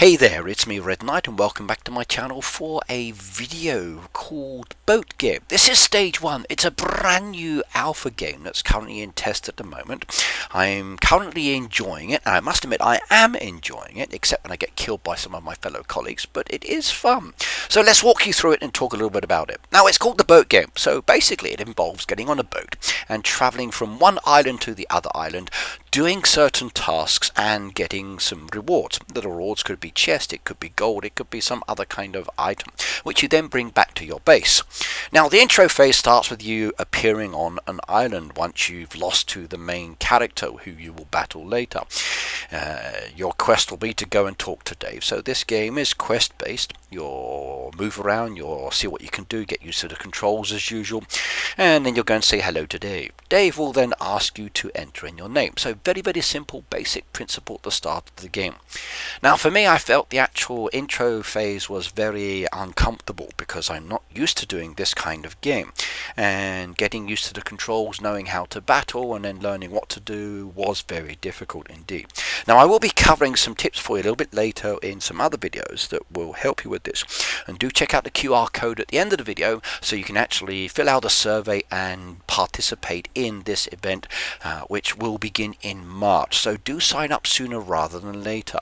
Hey there, it's me Red Knight and welcome back to my channel for a video called Boat Game. This is stage 1. It's a brand new alpha game that's currently in test at the moment. I'm currently enjoying it, and I must admit I am enjoying it, except when I get killed by some of my fellow colleagues, but it is fun. So let's walk you through it and talk a little bit about it. Now, it's called the Boat Game, so basically it involves getting on a boat and traveling from one island to the other island, doing certain tasks and getting some rewards. The rewards could be chest, it could be gold, it could be some other kind of item, which you then bring back to your base. Now, the intro phase starts with you appearing on an island once you've lost to the main character who you will battle later. Your quest will be to go and talk to Dave. So this game is quest based. You'll move around, you'll see what you can do, get used to the controls as usual, and then you'll go and say hello to Dave. Dave will then ask you to enter in your name. So very simple basic principle at the start of the game. Now for me, I felt the actual intro phase was very uncomfortable because I'm not used to doing this kind of game, and getting used to the controls, knowing how to battle and then learning what to do was very difficult indeed. Now I will be covering some tips for you a little bit later in some other videos that will help you with this, and do check out the QR code at the end of the video so you can actually fill out a survey and participate in this event, which will begin in March. So do sign up sooner rather than later.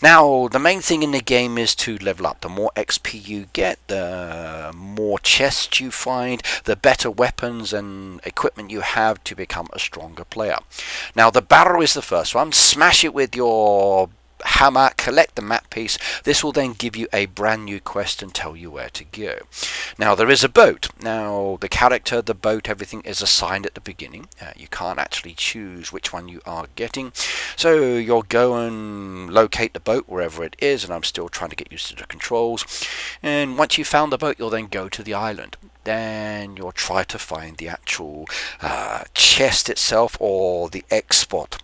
Now, the main thing in the game is to level up. The more XP you get, the more chests you find, the better weapons and equipment you have to become a stronger player. Now, the barrel is the first one. Smash it with your hammer, collect the map piece. This will then give you a brand new quest and tell you where to go. Now there is a boat. Now the character, the boat, everything is assigned at the beginning. You can't actually choose which one you are getting, so you'll go and locate the boat wherever it is, and I'm still trying to get used to the controls. And once you've found the boat, you'll then go to the island. Then you'll try to find the actual chest itself or the X spot.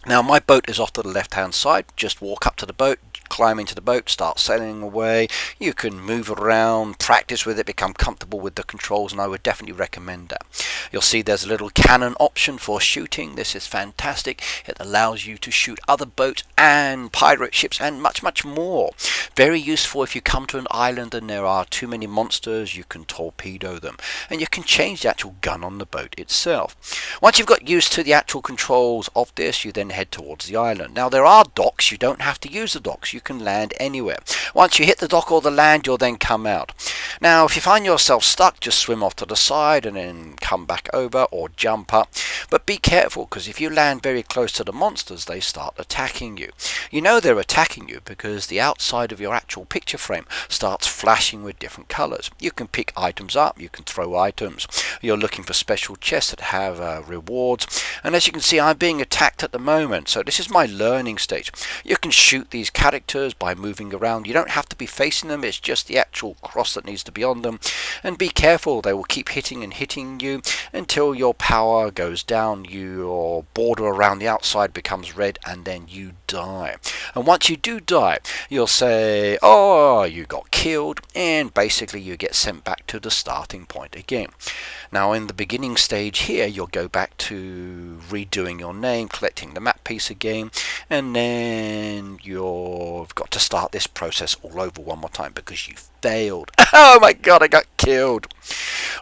Now my boat is off to the left hand side. Just walk up to the boat, climb into the boat, start sailing away. You can move around, practice with it, become comfortable with the controls, and I would definitely recommend that. You'll see there's a little cannon option for shooting. This is fantastic. It allows you to shoot other boats and pirate ships and much more. Very useful if you come to an island and there are too many monsters. You can torpedo them, and you can change the actual gun on the boat itself. Once you've got used to the actual controls of this, you then head towards the island. Now there are docks. You don't have to use the docks. You can land anywhere. Once you hit the dock or the land, you'll then come out. Now if you find yourself stuck, just swim off to the side and then come back over or jump up. But be careful, because if you land very close to the monsters, they start attacking you. You know they're attacking you because the outside of your actual picture frame starts flashing with different colors. You can pick items up, you can throw items. You're looking for special chests that have rewards, and as you can see, I'm being attacked at the moment, so this is my learning stage. You can shoot these characters by moving around. You don't have to be facing them, it's just the actual cross that needs to be on them. And be careful, they will keep hitting and hitting you until your power goes down, your border around the outside becomes red, and then you die. And once you do die, you'll say, oh, you got killed, and basically you get sent back to the starting point again. Now in the beginning stage here, you'll go back to redoing your name, collecting the map piece again, and then you've got to start this process all over one more time because you failed. Oh my god, I got killed.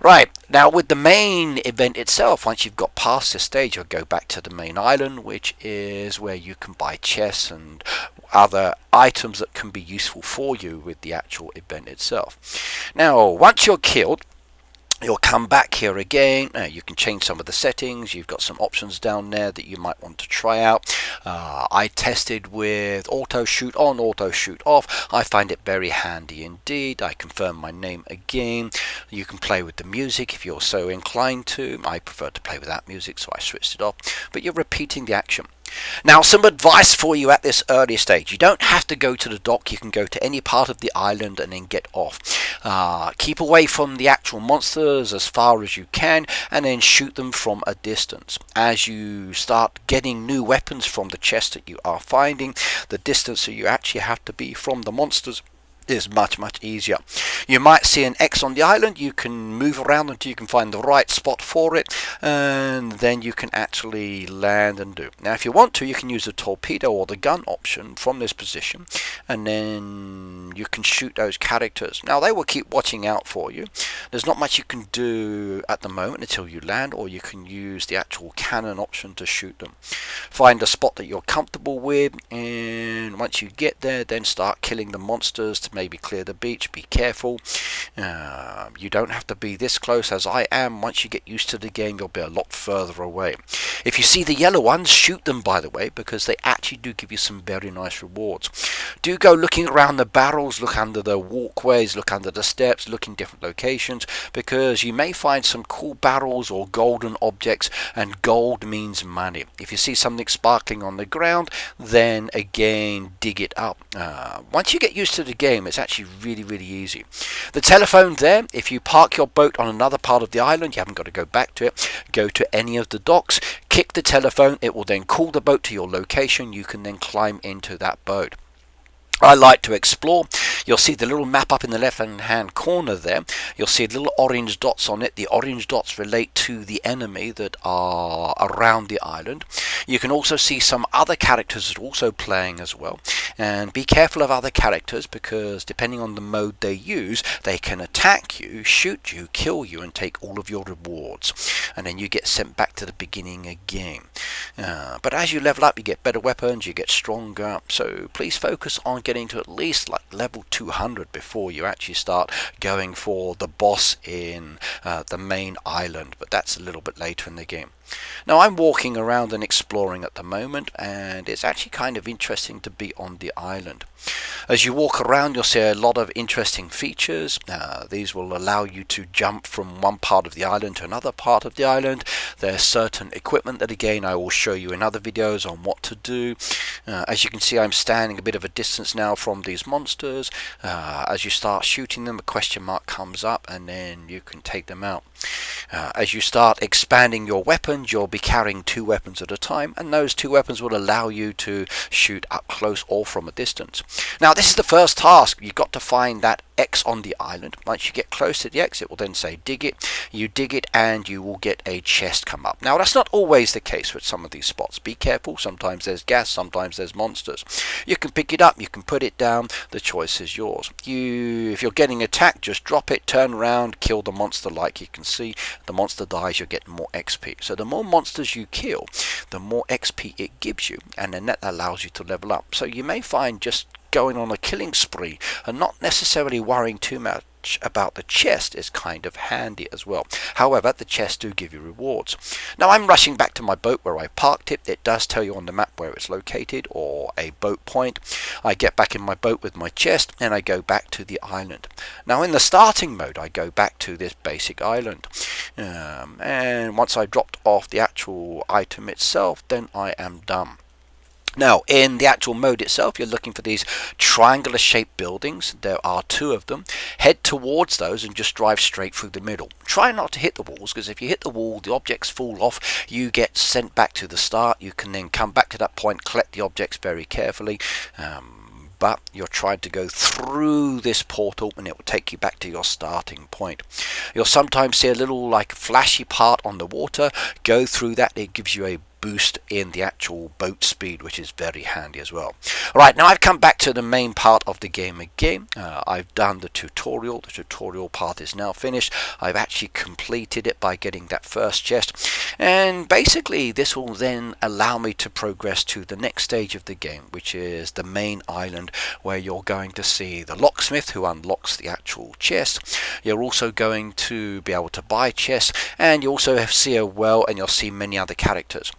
Right, now with the main event itself, once you've got past this stage, you'll go back to the main island, which is where you can buy chests and other items that can be useful for you with the actual event itself. Now once you're killed, you'll come back here again. You can change some of the settings. You've got some options down there that you might want to try out. I tested with auto shoot on, auto shoot off. I find it very handy indeed. I confirm my name again. You can play with the music if you're so inclined to. I prefer to play without music, so I switched it off. But you're repeating the action. Now, some advice for you at this early stage. You don't have to go to the dock. You can go to any part of the island and then get off. Keep away from the actual monsters as far as you can, and then shoot them from a distance. As you start getting new weapons from the chest that you are finding, the distance that you actually have to be from the monsters is much easier. You might see an X on the island. You can move around until you can find the right spot for it, and then you can actually land and do. Now if you want to, you can use the torpedo or the gun option from this position, and then you can shoot those characters. Now they will keep watching out for you. There's not much you can do at the moment until you land, or you can use the actual cannon option to shoot them. Find a spot that you're comfortable with, and once you get there, then start killing the monsters to maybe clear the beach. Be careful. You don't have to be this close as I am. Once you get used to the game, you'll be a lot further away. If you see the yellow ones, shoot them, by the way, because they actually do give you some very nice rewards. Do go looking around the barrels, look under the walkways, look under the steps, look in different locations, because you may find some cool barrels or golden objects, and gold means money. If you see something sparkling on the ground, then again dig it up. Once you get used to the game, it's actually really easy. The telephone there, if you park your boat on another part of the island, you haven't got to go back to it. Go to any of the docks, kick the telephone, it will then call the boat to your location. You can then climb into that boat. I like to explore. You'll see the little map up in the left hand corner there. You'll see little orange dots on it. The orange dots relate to the enemy that are around the island. You can also see some other characters that are also playing as well. And be careful of other characters, because depending on the mode they use, they can attack you, shoot you, kill you, and take all of your rewards. And then you get sent back to the beginning again. But as you level up, you get better weapons, you get stronger. So please focus on getting to at least like level 200 before you actually start going for the boss in the main island, but that's a little bit later in the game. Now I'm walking around and exploring at the moment, and it's actually kind of interesting to be on the island. As you walk around, you'll see a lot of interesting features. These will allow you to jump from one part of the island to another part of the island. There's certain equipment that again I will show you in other videos on what to do. As you can see, I'm standing a bit of a distance now from these monsters. As you start shooting them, a question mark comes up, and then you can take them out. As you start expanding your weapons, you'll be carrying 2 weapons at a time, and those 2 weapons will allow you to shoot up close or from a distance. Now this is the first task. You've got to find that X on the island. Once you get close to the X, it will then say dig it. You dig it and you will get a chest come up. Now that's not always the case with some of these spots. Be careful. Sometimes there's gas, sometimes there's monsters. You can pick it up, you can put it down. The choice is yours. If you're getting attacked, just drop it, turn around, kill the monster. Like you can see, the monster dies, you get more XP. So the more monsters you kill, the more XP it gives you, and then that allows you to level up. So you may find just going on a killing spree and not necessarily worrying too much about the chest is kind of handy as well. However, the chests do give you rewards. Now I'm rushing back to my boat where I parked it. It does tell you on the map where it's located, or a boat point. I get back in my boat with my chest and I go back to the island. Now in the starting mode, I go back to this basic island, and once I dropped off the actual item itself, then I am done. Now, in the actual mode itself, you're looking for these triangular shaped buildings. There are 2 of them. Head towards those and just drive straight through the middle. Try not to hit the walls, because if you hit the wall, the objects fall off. You get sent back to the start. You can then come back to that point, collect the objects very carefully. But you're trying to go through this portal and it will take you back to your starting point. You'll sometimes see a little like flashy part on the water. Go through that. It gives you a boost in the actual boat speed, which is very handy as well. Alright, now I've come back to the main part of the game again. I've done the tutorial. The tutorial part is now finished. I've actually completed it by getting that first chest, and basically this will then allow me to progress to the next stage of the game, which is the main island, where you're going to see the locksmith who unlocks the actual chest. You're also going to be able to buy chests, and you also see a well, and you'll see many other characters.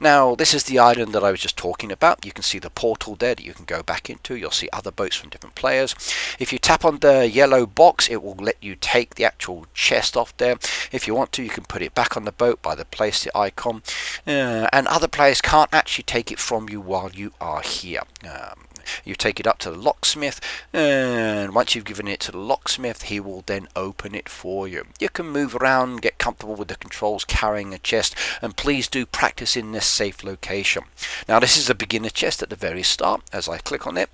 Now this is the island that I was just talking about. You can see the portal there that you can go back into. You'll see other boats from different players. If you tap on the yellow box, it will let you take the actual chest off there. If you want to, you can put it back on the boat by the place the icon, and other players can't actually take it from you while you are here. You take it up to the locksmith, and once you've given it to the locksmith, he will then open it for you. You can move around, get comfortable with the controls, carrying a chest, and please do practice in this safe location. Now this is a beginner chest at the very start. As I click on it,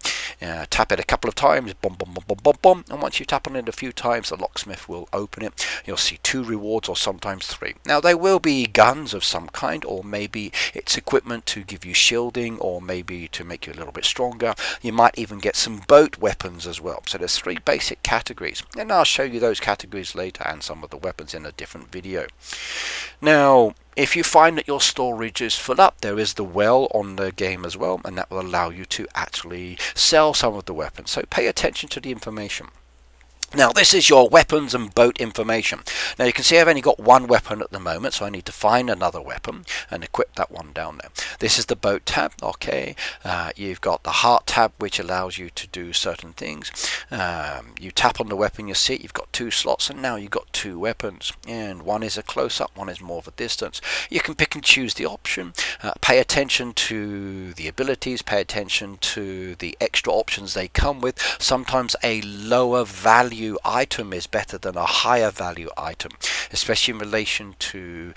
tap it a couple of times, boom, boom, boom, boom, boom, boom, and once you tap on it a few times, the locksmith will open it. You'll see 2 rewards or sometimes 3. Now they will be guns of some kind, or maybe it's equipment to give you shielding, or maybe to make you a little bit stronger. You might even get some boat weapons as well. So there's 3 basic categories, and I'll show you those categories later and some of the weapons in a different video. Now if you find that your storage is full up, there is the well on the game as well, and that will allow you to actually sell some of the weapons. So pay attention to the information. Now this is your weapons and boat information. Now you can see I've only got 1 weapon at the moment, so I need to find another weapon and equip that one down there. This is the boat tab. Okay, you've got the heart tab, which allows you to do certain things. You tap on the weapon, you see you've got 2 slots, and now you've got 2 weapons, and one is a close-up, one is more of a distance. You can pick and choose the option. Pay attention to the abilities, pay attention to the extra options they come with. Sometimes a lower value item is better than a higher value item, especially in relation to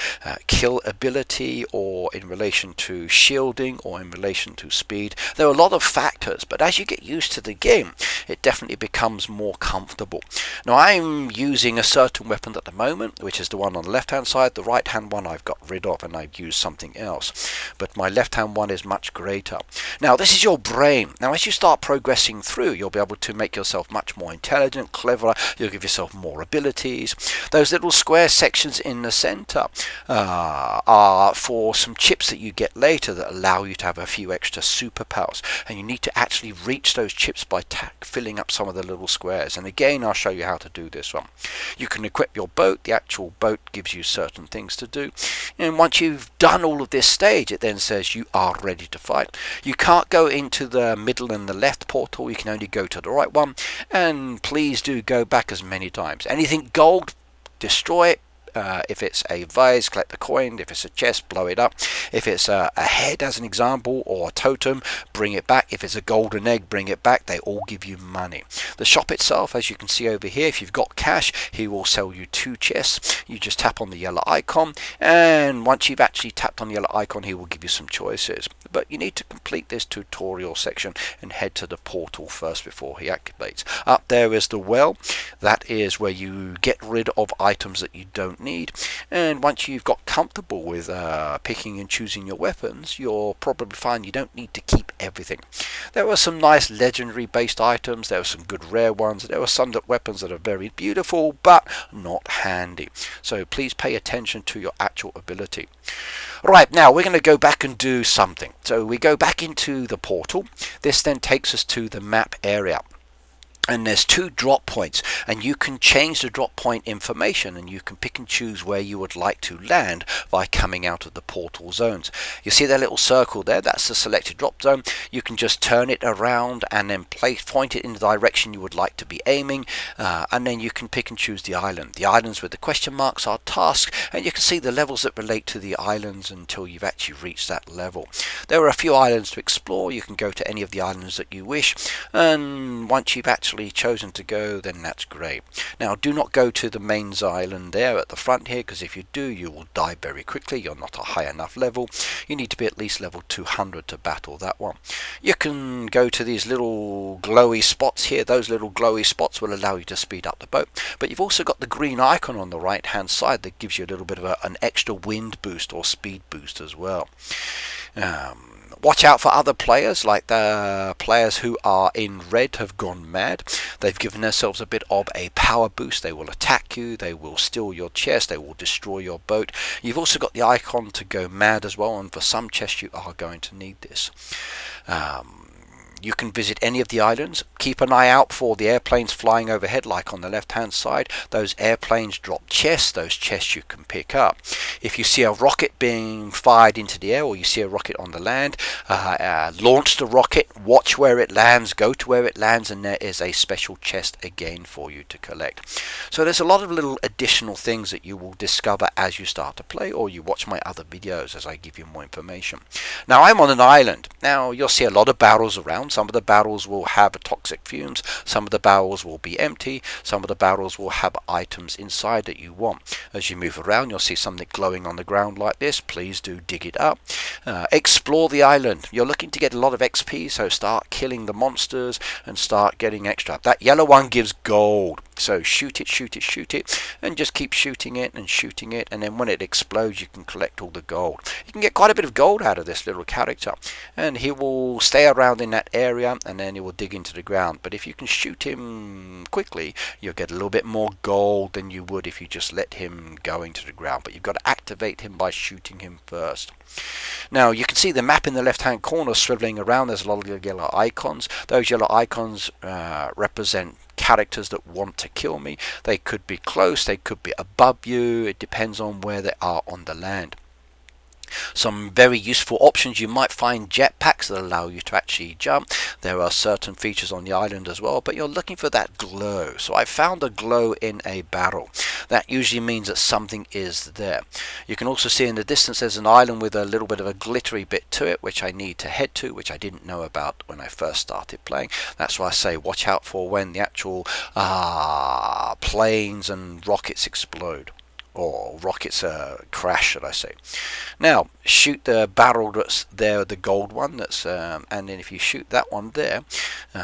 kill ability, or in relation to shielding, or in relation to speed. There are a lot of factors, but as you get used to the game, it definitely becomes more comfortable. Now I'm using a certain weapon at the moment, which is the one on the left hand side. The right hand one I've got rid of and I've used something else, but my left hand one is much greater. Now this is your brain. Now as you start progressing through, you'll be able to make yourself much more intelligent, clever. You'll give yourself more abilities. Those little square sections in the center are for some chips that you get later that allow you to have a few extra superpowers, and you need to actually reach those chips by filling up some of the little squares. And again, I'll show you how to do this one. You can equip your boat. The actual boat gives you certain things to do, and once you've done all of this stage, it then says you are ready to fight. You can't go into the middle and the left portal. You can only go to the right one, and please do go back as many times. Anything gold, destroy it. If it's a vase, collect the coin. If it's a chest, blow it up. If it's a head, as an example, or a totem, bring it back. If it's a golden egg, bring it back. They all give you money. The shop itself, as you can see over here, if you've got cash, he will sell you 2 chests. You just tap on the yellow icon, and once you've actually tapped on the yellow icon, he will give you some choices. But you need to complete this tutorial section and head to the portal first before he activates. Up there is the well. That is where you get rid of items that you don't need, and once you've got comfortable with picking and choosing your weapons, you'll probably find you don't need to keep everything. There are some nice legendary based items, there are some good rare ones, there are some weapons that are very beautiful but not handy, so please pay attention to your actual ability. Right, now we're going to go back and do something. So we go back into the portal. This then takes us to the map area. And there's 2 drop points, and you can change the drop point information, and you can pick and choose where you would like to land by coming out of the portal zones. You see that little circle there? That's the selected drop zone. You can just turn it around and then point it in the direction you would like to be aiming, and then you can pick and choose the island. The islands with the question marks are tasks, and you can see the levels that relate to the islands until you've actually reached that level. There are a few islands to explore. You can go to any of the islands that you wish, and once you've actually chosen to go, then that's great. Now do not go to the mains island there at the front here, because if you do, you will die very quickly. You're not a high enough level. You need to be at least level 200 to battle that one. You can go to these little glowy spots here. Those little glowy spots will allow you to speed up the boat, but you've also got the green icon on the right hand side that gives you a little bit of an extra wind boost or speed boost as well. Watch out for other players, like the players who are in red have gone mad. They've given themselves a bit of a power boost. They will attack you, they will steal your chest, they will destroy your boat. You've also got the icon to go mad as well, and for some chests you are going to need this. You can visit any of the islands. Keep an eye out for the airplanes flying overhead, like on the left hand side. Those airplanes drop chests. Those chests you can pick up. If you see a rocket being fired into the air, or you see a rocket on the land, launch the rocket, watch where it lands, go to where it lands, and there is a special chest again for you to collect. So there's a lot of little additional things that you will discover as you start to play, or you watch my other videos as I give you more information. Now I'm on an island. Now you'll see a lot of barrels around. Some of the barrels will have toxic fumes, some of the barrels will be empty, some of the barrels will have items inside that you want. As you move around, you'll see something glowing on the ground like this. Please do dig it up. Explore the island. You're looking to get a lot of XP, so start killing the monsters and start getting extra. That yellow one gives gold, so shoot it, shoot it, shoot it, and just keep shooting it, and then when it explodes you can collect all the gold. You can get quite a bit of gold out of this little character, and he will stay around in that area and then he will dig into the ground. But if you can shoot him quickly, you'll get a little bit more gold than you would if you just let him go into the ground. But you've got to activate him by shooting him first. Now you can see the map in the left hand corner swiveling around. There's a lot of yellow icons. Those yellow icons represent characters that want to kill me. They could be close, they could be above you, it depends on where they are on the land. Some very useful options: you might find jetpacks that allow you to actually jump. There are certain features on the island as well, but you're looking for that glow. So I found a glow in a barrel. That usually means that something is there. You can also see in the distance there's an island with a little bit of a glittery bit to it, which I need to head to, which I didn't know about when I first started playing. That's why I say watch out for when the actual planes and rockets explode. Or rockets crash, should I say. Now shoot the barrel that's there, the gold one, that's and then if you shoot that one there,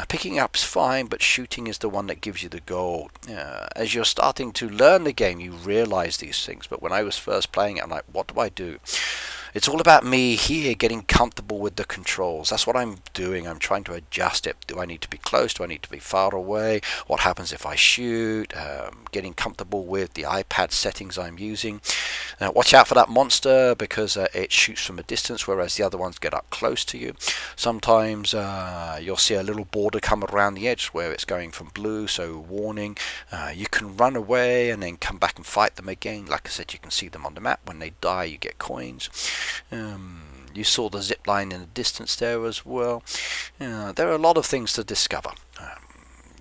picking up is fine, but shooting is the one that gives you the gold. As you're starting to learn the game you realize these things, but when I was first playing it I'm like, what do I do? It's all about me here getting comfortable with the controls. That's what I'm doing. I'm trying to adjust it. Do I need to be close? Do I need to be far away? What happens if I shoot? Getting comfortable with the iPad settings I'm using. Watch out for that monster because it shoots from a distance, whereas the other ones get up close to you. Sometimes you'll see a little border come around the edge where it's going from blue, so warning. You can run away and then come back and fight them again. Like I said, you can see them on the map. When they die you get coins. You saw the zip line in the distance there as well. There are a lot of things to discover.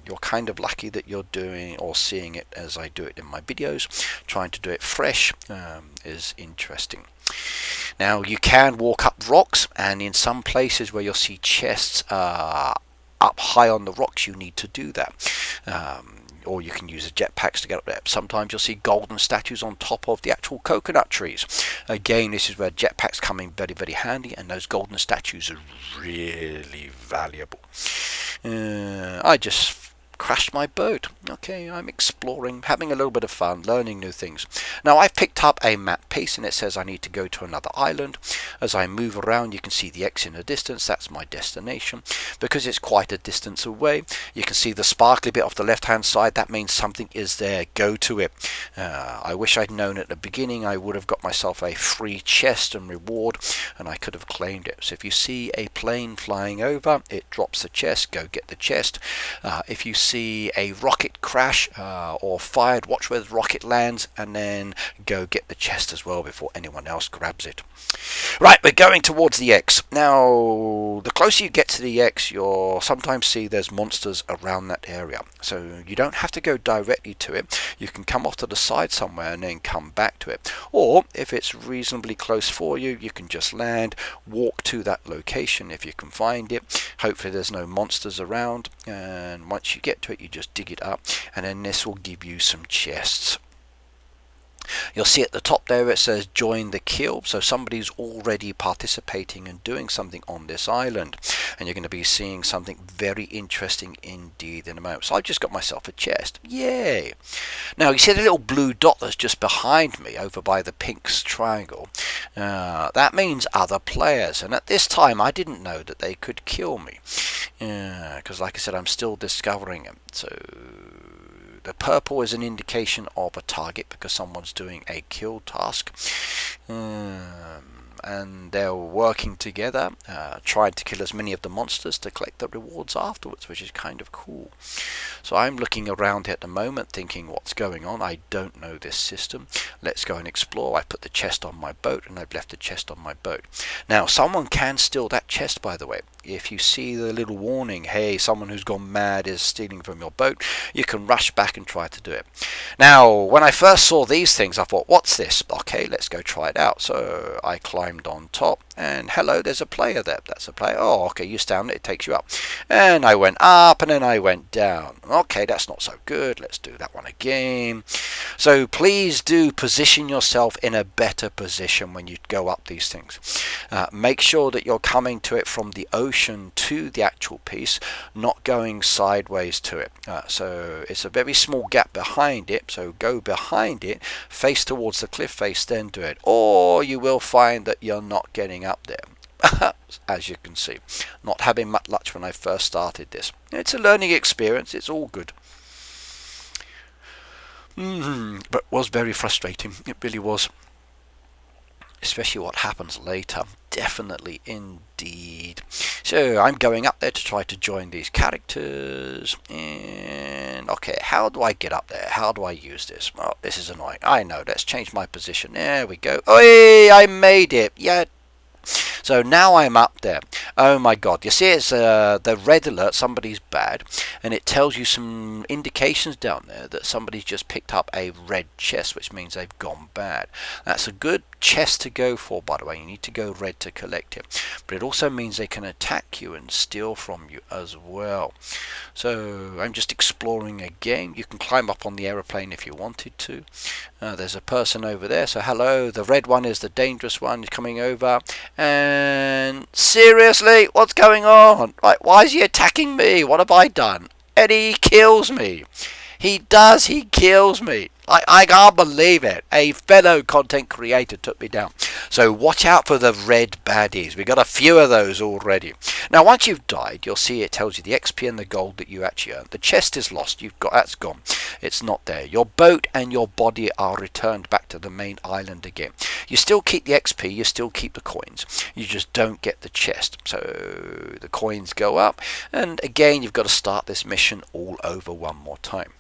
You're kind of lucky that you're doing or seeing it as I do it in my videos. Trying to do it fresh is interesting. Now you can walk up rocks, and in some places where you'll see chests up high on the rocks you need to do that. Or you can use the jetpacks to get up there. Sometimes you'll see golden statues on top of the actual coconut trees. Again, this is where jetpacks come in very, very handy, and those golden statues are really valuable. I just crashed my boat. Okay, I'm exploring, having a little bit of fun, learning new things. Now I've picked up a map piece and it says I need to go to another island. As I move around you can see the X in the distance. That's my destination. Because it's quite a distance away, you can see the sparkly bit off the left hand side. That means something is there. Go to it. I wish I'd known at the beginning. I would have got myself a free chest and reward, and I could have claimed it. So if you see a plane flying over, it drops the chest. Go get the chest. If you see a rocket crash or fired, watch where the rocket lands and then go get the chest as well before anyone else grabs it. Right, we're going towards the X. Now the closer you get to the X, you'll sometimes see there's monsters around that area, so you don't have to go directly to it. You can come off to the side somewhere and then come back to it, or if it's reasonably close for you, you can just land, walk to that location if you can find it. Hopefully there's no monsters around, and once you get to it you just dig it up, and then this will give you some chests. You'll see at the top there it says join the kill, so somebody's already participating and doing something on this island, and you're going to be seeing something very interesting indeed in a moment. So I've just got myself a chest. Yay! Now you see the little blue dot that's just behind me over by the pink triangle. That means other players, and at this time I didn't know that they could kill me because like I said I'm still discovering them. So the purple is an indication of a target because someone's doing a kill task. And they're working together, trying to kill as many of the monsters to collect the rewards afterwards, which is kind of cool. So I'm looking around at the moment thinking what's going on. I don't know this system. Let's go and explore. I put the chest on my boat and I've left the chest on my boat. Now someone can steal that chest, by the way. If you see the little warning, hey, someone who's gone mad is stealing from your boat, you can rush back and try to do it. Now when I first saw these things I thought, what's this? Okay, let's go try it out. So I climbed on top and hello, there's a player there. That's a player. Oh, okay, you stand, it takes you up. And I went up, and then I went down. Okay, that's not so good. Let's do that one again. So please do position yourself in a better position when you go up these things. Make sure that you're coming to it from the ocean to the actual piece, not going sideways to it. So it's a very small gap behind it, so go behind it, face towards the cliff face, then do it. Or you will find that you're not getting up there. As you can see, not having much luck when I first started this. It's a learning experience, it's all good. But was very frustrating, it really was. Especially what happens later. Definitely indeed. So I'm going up there to try to join these characters. And okay, how do I get up there? How do I use this? Well, this is annoying. I know. Let's change my position. There we go. Oi, I made it. Yeah. So now I'm up there. Oh my god, you see it's the red alert, somebody's bad, and it tells you some indications down there that somebody's just picked up a red chest, which means they've gone bad. That's a good chest to go for, by the way. You need to go red to collect it, but it also means they can attack you and steal from you as well. So I'm just exploring a game. You can climb up on the aeroplane if you wanted to. There's a person over there, so hello, the red one is the dangerous one coming over. And seriously, what's going on? Like, why is he attacking me? What have I done? And he kills me. He does, he kills me. I can't believe it. A fellow content creator took me down. So watch out for the red baddies. We got a few of those already. Now once you've died, you'll see it tells you the XP and the gold that you actually earned. The chest is lost. That's gone. It's not there. Your boat and your body are returned back to the main island again. You still keep the XP, you still keep the coins. You just don't get the chest. So the coins go up, and again you've got to start this mission all over one more time.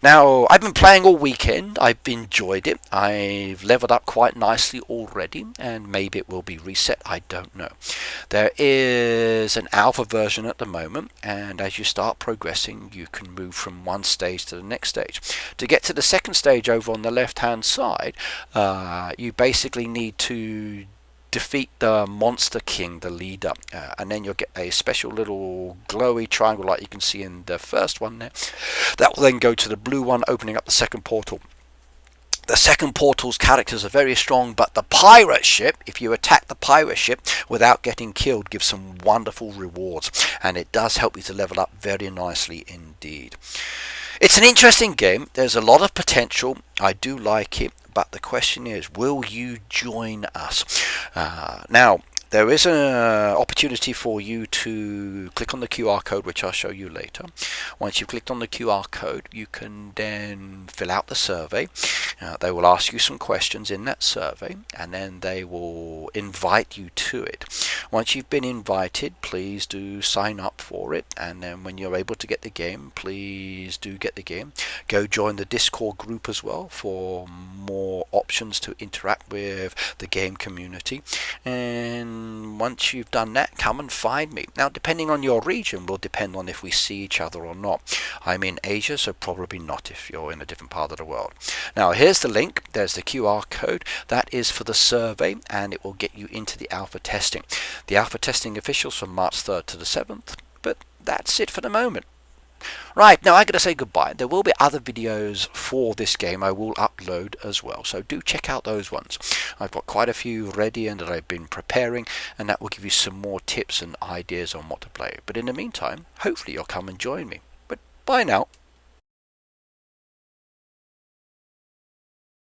Now, I've been playing all weekend. I've enjoyed it. I've leveled up quite nicely already, and maybe it will be reset. I don't know. There is an alpha version at the moment, and as you start progressing, you can move from one stage to the next stage. To get to the second stage over on the left-hand side, you basically need to defeat the Monster King, the leader, and then you'll get a special little glowy triangle like you can see in the first one there. That will then go to the blue one, opening up the second portal. The second portal's characters are very strong, but the pirate ship, if you attack the pirate ship without getting killed, gives some wonderful rewards, and it does help you to level up very nicely indeed. It's an interesting game. There's a lot of potential. I do like it. But the question is, will you join us? Now, there is an opportunity for you to click on the QR code, which I'll show you later. Once you've clicked on the QR code, you can then fill out the survey. They will ask you some questions in that survey, and then they will invite you to it. Once you've been invited, please do sign up for it, and then when you're able to get the game, please do get the game. Go join the Discord group as well for more options to interact with the game community. And once you've done that, come and find me. Now, depending on your region will depend on if we see each other or not. I'm in Asia, so probably not if you're in a different part of the world. Now, here's the link. There's the QR code. That is for the survey, and it will get you into the alpha testing. The alpha testing officials from March 3rd to the 7th, but that's it for the moment. Right, now I'm going to say goodbye. There will be other videos for this game I will upload as well, so do check out those ones. I've got quite a few ready and that I've been preparing, and that will give you some more tips and ideas on what to play. But in the meantime, hopefully you'll come and join me. But bye now.